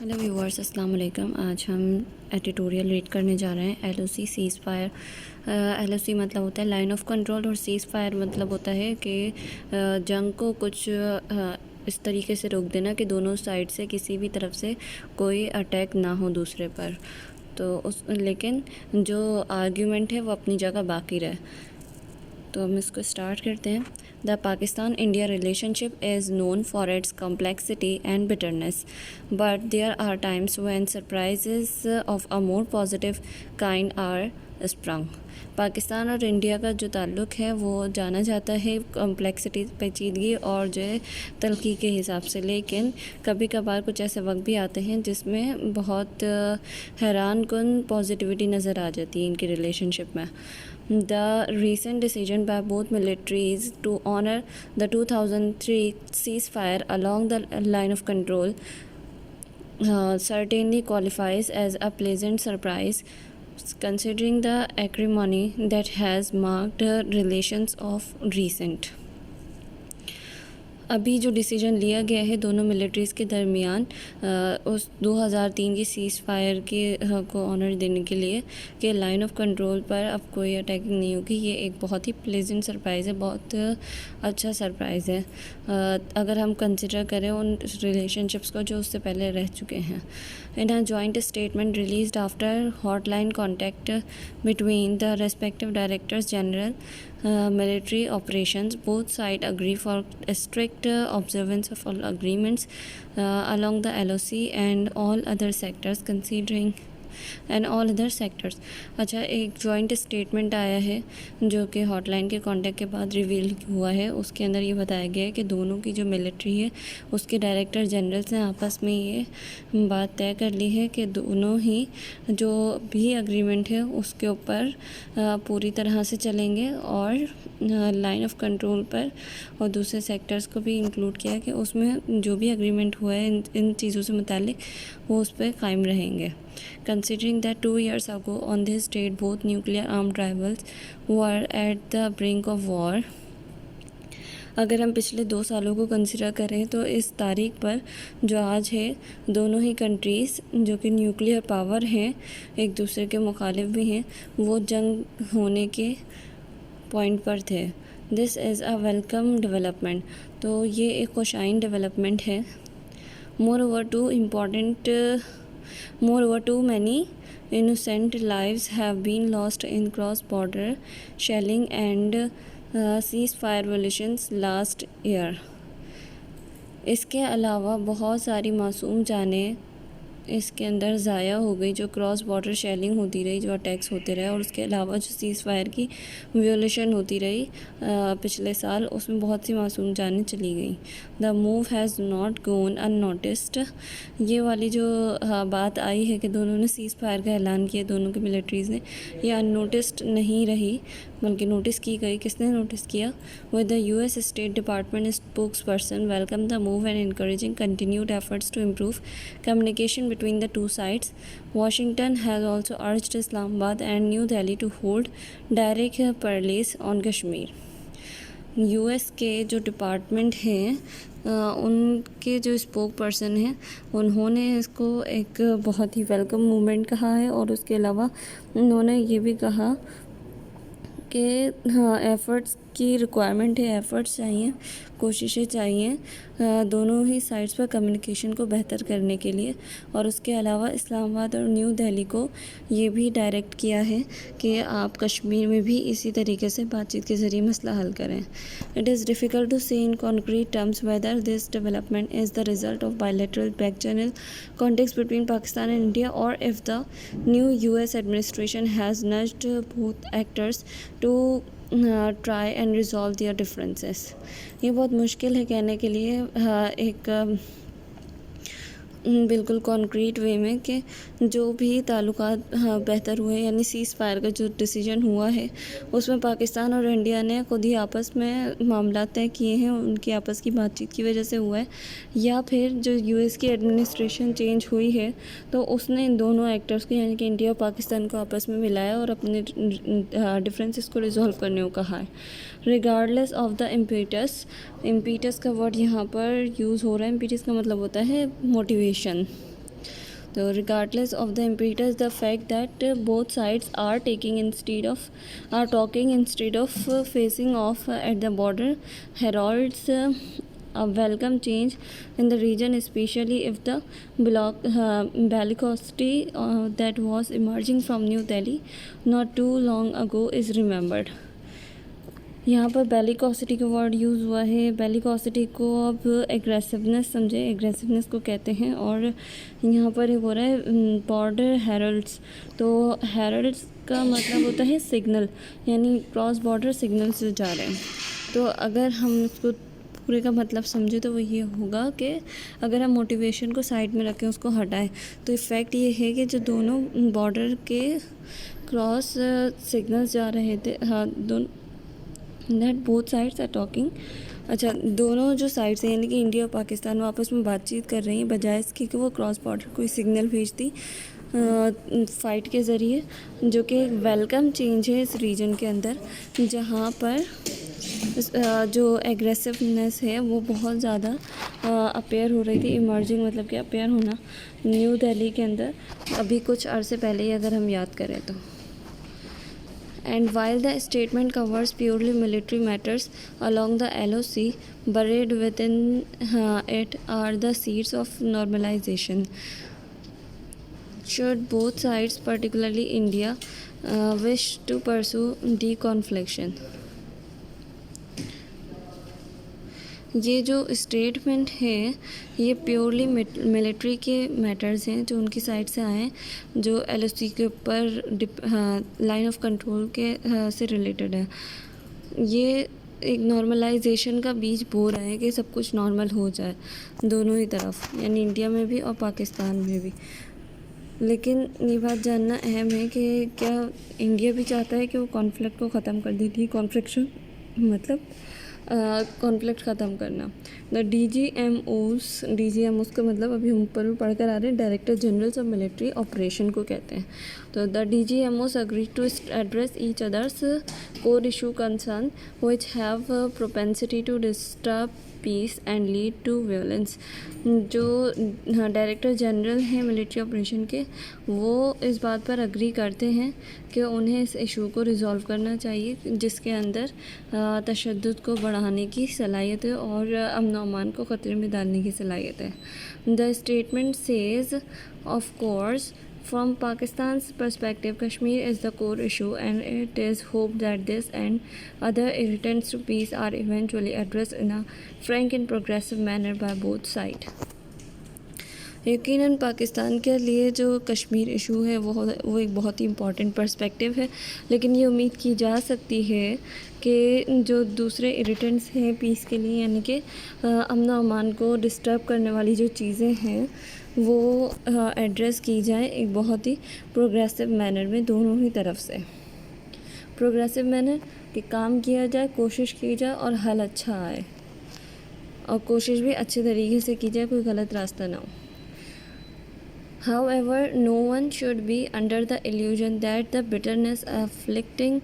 Hello viewers, अस्सलाम वालेकुम। आज हम एडिटोरियल रीड करने जा रहे हैं। LOC seize fire. एलओसी मतलब होता है लाइन ऑफ कंट्रोल और सीज़ फायर मतलब होता है कि जंग को कुछ इस तरीके से रोक देना कि दोनों साइड से किसी भी तरफ से कोई अटैक ना हो दूसरे पर। तो उस लेकिन जो आर्ग्यूमेंट है वो अपनी जगह बाकी रहे। तो हम इसको स्टार्ट करते हैं। The Pakistan India relationship is known for its complexity and bitterness, but there are times when surprises of a more positive kind are sprung. Pakistan और इंडिया का जो ताल्लुक़ है वो जाना जाता है कॉम्प्लेक्सिटी, पेचीदगी और जो है तलखी के हिसाब से, लेकिन कभी कभार कुछ ऐसे वक्त भी आते हैं जिसमें बहुत हैरान कुन पॉजिटिविटी नज़र आ जाती है इनकी रिलेशनशिप में। The recent decision by both militaries to honor the 2003 ceasefire along the line of control certainly qualifies as a pleasant surprise, considering the acrimony that has marked relations of recent. अभी जो decision लिया गया है दोनों militaries के दरमियान उस 2003 की सीज़ फायर के को ऑनर देने के लिए कि लाइन ऑफ कंट्रोल पर अब कोई अटैकिंग नहीं होगी, ये एक बहुत ही प्लेजेंट सरप्राइज़ है, बहुत अच्छा सरप्राइज़ है अगर हम कंसिडर करें उन रिलेशनशिप्स को जो उससे पहले रह चुके हैं। In a joint statement released after hotline contact between the respective directors general military operations, both sides agree for a strict observance of all agreements along the LOC and all other sectors considering and all other sectors. अच्छा, एक joint statement आया है जो कि hotline के contact के बाद reveal हुआ है। उसके अंदर ये बताया गया है कि दोनों की जो मिलिट्री है उसके डायरेक्टर जनरल्स ने आपस में ये बात तय कर ली है कि दोनों ही जो भी एग्रीमेंट है उसके ऊपर पूरी तरह से चलेंगे और लाइन ऑफ कंट्रोल पर और दूसरे सेक्टर्स को भी इंक्लूड किया कि उसमें जो भी एग्रीमेंट हुआ है इन चीज़ों से मुतालिक वो उस पर कायम रहेंगे। Considering that 2 years ago on this date both nuclear armed rivals were at the brink of war, अगर हम पिछले 2 सालों को कंसिडर करें तो इस तारीख पर जो आज है दोनों ही कंट्रीज़ जो कि न्यूक्लियर पावर हैं, एक दूसरे के मुखालिफ भी हैं, वो जंग होने के पॉइंट पर थे। This is a welcome development. तो ये एक खुशाइन डेवलपमेंट है। Moreover, too many innocent lives have been lost in cross-border shelling and ceasefire violations last year. इसके अलावा बहुत सारी मासूम जानें इसके अंदर ज़ाया हो गई जो क्रॉस बॉर्डर शेलिंग होती रही, जो अटैक्स होते रहे, और उसके अलावा जो सीज़ फायर की वियोलेशन होती रही पिछले साल, उसमें बहुत सी मासूम जानें चली गई। The move has not gone unnoticed. ये वाली जो बात आई है कि दोनों ने सीज़ फायर का ऐलान किया, दोनों की मिलिट्रीज़ ने, ये अननोटिस्ड नहीं रही बल्कि नोटिस की गई। किसने नोटिस किया? With the US State Department spokesperson welcome the move and encouraging continued efforts to improve communication between the two sides. Washington has also urged Islamabad and New Delhi to hold direct parleys on Kashmir. US के जो department हैं उनके जो spoke person हैं उन्होंने इसको एक बहुत ही वेलकम मूवमेंट कहा है, और उसके अलावा उन्होंने ये भी कहा कि हाँ, एफ़र्ट्स की रिक्वायरमेंट है, एफ़र्ट्स चाहिए, कोशिशें चाहिए दोनों ही साइड्स पर कम्युनिकेशन को बेहतर करने के लिए। और उसके अलावा इस्लामाबाद और न्यू दिल्ली को ये भी डायरेक्ट किया है कि आप कश्मीर में भी इसी तरीके से बातचीत के ज़रिए मसला हल करें। It is difficult to say in concrete terms whether this development is the result of bilateral back channel contacts between Pakistan and India or if the new US administration has nudged both actors to try and resolve their differences. ये बहुत मुश्किल है कहने के लिए एक बिल्कुल concrete वे में कि जो भी ताल्लुकात बेहतर हुए, यानी सीज़ फायर का जो डिसीजन हुआ है उसमें पाकिस्तान और इंडिया ने खुद ही आपस में मामला तय किए हैं, उनकी आपस की बातचीत की वजह से हुआ है, या फिर जो यूएस की एडमिनिस्ट्रेशन चेंज हुई है तो उसने इन दोनों एक्टर्स को यानी कि इंडिया और पाकिस्तान को आपस में मिलाया और अपने डिफरेंसेस को रिजॉल्व करने को कहा है। रिगार्डलेस ऑफ द इम्पीटस का वर्ड यहाँ पर यूज़ हो रहा है। इम्पीटस का मतलब होता है मोटिवेशन। तो regardless of the impetus, the fact that both sides are talking instead of facing off at the border heralds a welcome change in the region, especially if the bellicosity that was emerging from New Delhi not too long ago is remembered. यहाँ पर बेलिकॉसिटी का word use हुआ है। बेलिकॉसिटी को अब aggressiveness समझे, aggressiveness को कहते हैं। और यहाँ पर हो रहा है बॉर्डर हेरल्ड्स। तो हेरल्ड्स का मतलब होता है सिग्नल, यानी क्रॉस बॉर्डर सिग्नल से जा रहे हैं। तो अगर हम इसको पूरे का मतलब समझे तो वो ये होगा कि अगर हम मोटिवेशन को साइड में रखें, उसको हटाएं, तो इफ़ेक्ट ये है कि जो दोनों बॉर्डर के क्रॉस सिग्नल्स जा रहे थे, हाँ that both sides are talking. अच्छा, दोनों जो साइड्स हैं यानी कि इंडिया और पाकिस्तान, वो आपस में बातचीत कर रही हैं बजाय इसकी कि वो क्रॉस बॉर्डर कोई सिग्नल भेजती फ़ाइट के ज़रिए, जो कि वेलकम चेंज है इस रीजन के अंदर, जहाँ पर जो एग्रेसिवनेस है वो बहुत ज़्यादा अपेयर हो रही थी। इमर्जिंग मतलब कि अपेयर होना न्यू दिल्ली के अंदर अभी कुछ अरसे पहले ही अगर हम याद करें तो। And while the statement covers purely military matters along the LOC, buried within it are the seeds of normalization. Should both sides, particularly India, wish to pursue deconfliction. ये जो स्टेटमेंट है ये प्योरली मिलिट्री के matters हैं जो उनकी side से आए, जो LOC के ऊपर लाइन ऑफ कंट्रोल के से रिलेटेड है। ये एक नॉर्मलाइजेशन का बीज बो रहा है कि सब कुछ नॉर्मल हो जाए दोनों ही तरफ, यानी इंडिया में भी और पाकिस्तान में भी। लेकिन ये बात जानना अहम है कि क्या इंडिया भी चाहता है कि वो कॉन्फ्लिक्ट को ख़त्म कर देती है। कॉन्फ्लिक्शन मतलब कॉन्फ्लिक्ट ख़त्म करना। द DGMOs का मतलब अभी हम ऊपर पढ़ कर आ रहे हैं, director generals of military operation को कहते हैं। तो the DGMOs agree to address each others core issue concern which have propensity to disturb peace and lead to violence. जो डायरेक्टर जनरल हैं मिलिट्री ऑपरेशन के, वो इस बात पर अग्री करते हैं कि उन्हें इस इशू को रिज़ॉल्व करना चाहिए जिसके अंदर तशद्दुद को बढ़ाने की सलाहियत है और अमन व अमान को ख़तरे में डालने की सलाहियत है। The statement sage of course from Pakistan's perspective, Kashmir is the core issue, and it is hoped that this and other irritants to peace are eventually addressed in a frank and progressive manner by both sides. यकीनन पाकिस्तान के लिए जो Kashmir issue है वो एक बहुत ही important perspective है, लेकिन ये उम्मीद की जा सकती है कि जो दूसरे इरिटेंट्स हैं पीस के लिए, यानी कि अमन व अमान को डिस्टर्ब करने वाली जो चीज़ें हैं वो एड्रेस की जाए एक बहुत ही प्रोग्रेसिव मैनर में, दोनों ही तरफ से प्रोग्रेसिव मैनर कि काम किया जाए, कोशिश की जाए और हल अच्छा आए, और कोशिश भी अच्छे तरीके से की जाए, कोई गलत रास्ता ना हो। However, no one should be under the illusion that the bitterness afflicting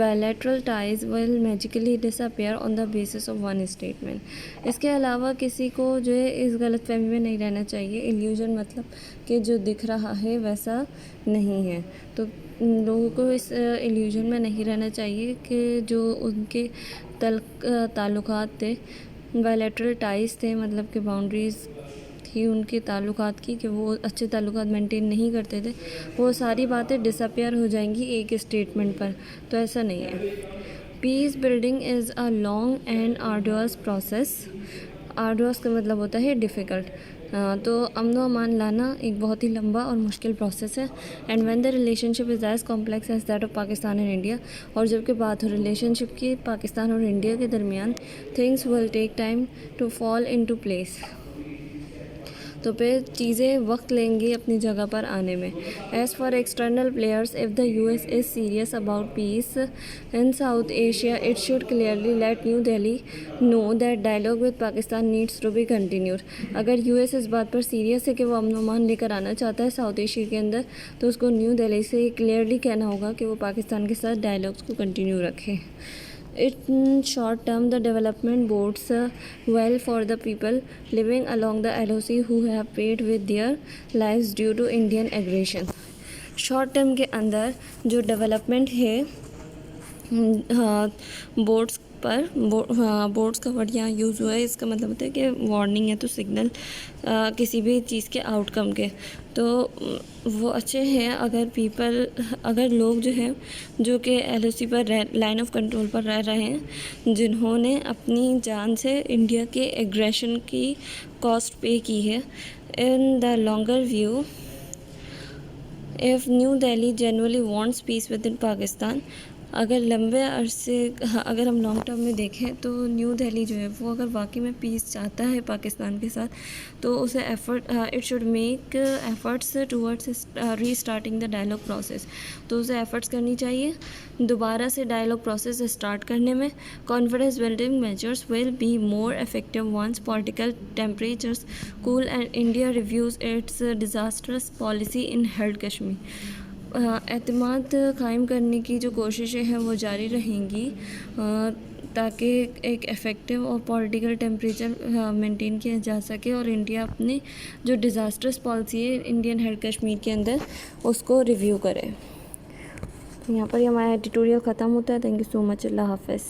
bilateral ties will magically disappear on the basis of one statement. इसके अलावा किसी को जो है इस गलतफहमी में नहीं रहना चाहिए। इल्यूजन मतलब कि जो दिख रहा है वैसा नहीं है, तो लोगों को इस इल्यूजन में नहीं रहना चाहिए कि जो उनके ताल्लुकात थे, बायलैटरल टाइज थे, मतलब कि बाउंड्रीज़ थी उनके ताल्लुकात की, कि वो अच्छे ताल्लुकात मेंटेन नहीं करते थे, वो सारी बातें डिसअपियर हो जाएंगी एक स्टेटमेंट पर। तो ऐसा नहीं है। Peace building is a long and arduous process. Arduous का मतलब होता है डिफ़िकल्ट। तो अमन व अमान लाना एक बहुत ही लंबा और मुश्किल प्रोसेस है। And when the relationship is as complex as that of Pakistan and India, और जबकि बात हो रिलेशनशिप की पाकिस्तान और इंडिया के दरमियान, things will take time to fall into place. तो फिर चीज़ें वक्त लेंगी अपनी जगह पर आने में। As for external players, if the US is serious about peace in South Asia, it should clearly let New Delhi know that dialogue with Pakistan needs to be continued. अगर US इस बात पर सीरियस है कि वो अमन अमान लेकर आना चाहता है साउथ एशिया के अंदर, तो उसको न्यू दिल्ली से क्लियरली कहना होगा कि वो पाकिस्तान के साथ डायलॉग्स को कंटिन्यू रखे। In short term, the development bodes well for the people living along the LOC who have paid with their lives due to Indian aggression. Short term के अंदर जो डेवलपमेंट है बोर्ड्स पर बोर्ड्स का word यहाँ use हुआ है, इसका मतलब होता है कि वार्निंग है तो सिग्नल किसी भी चीज़ के आउटकम के, तो वो अच्छे हैं अगर लोग जो हैं जो कि LOC पर लाइन ऑफ कंट्रोल पर रह रहे हैं, जिन्होंने अपनी जान से इंडिया के एग्रेशन की कॉस्ट पे की है. In the longer view, if new Delhi generally wants peace with in Pakistan, अगर लंबे अरसे अगर हम लॉन्ग टर्म में देखें तो न्यू दिल्ली जो है वो अगर वाकई में पीस चाहता है पाकिस्तान के साथ, तो उसे it should make efforts towards restarting the dialogue process. तो उसे एफर्ट्स करनी चाहिए दोबारा से डायलॉग प्रोसेस स्टार्ट करने में. Confidence building measures will be more effective once political temperatures cool and India reviews its disasters policy in held Kashmir. एतमाद कायम करने की जो कोशिशें हैं वो जारी रहेंगी ताकि एक इफ़ेक्टिव और पॉलिटिकल टेम्परेचर मेंटेन किया जा सके और इंडिया अपनी जो डिज़ास्टर्स पॉलिसी है इंडियन हेल्ड कश्मीर के अंदर उसको रिव्यू करे. तो यहाँ पर ही हमारा एडिटोरियल ख़त्म होता है. Thank you so much. अल्लाह हाफ़िज़.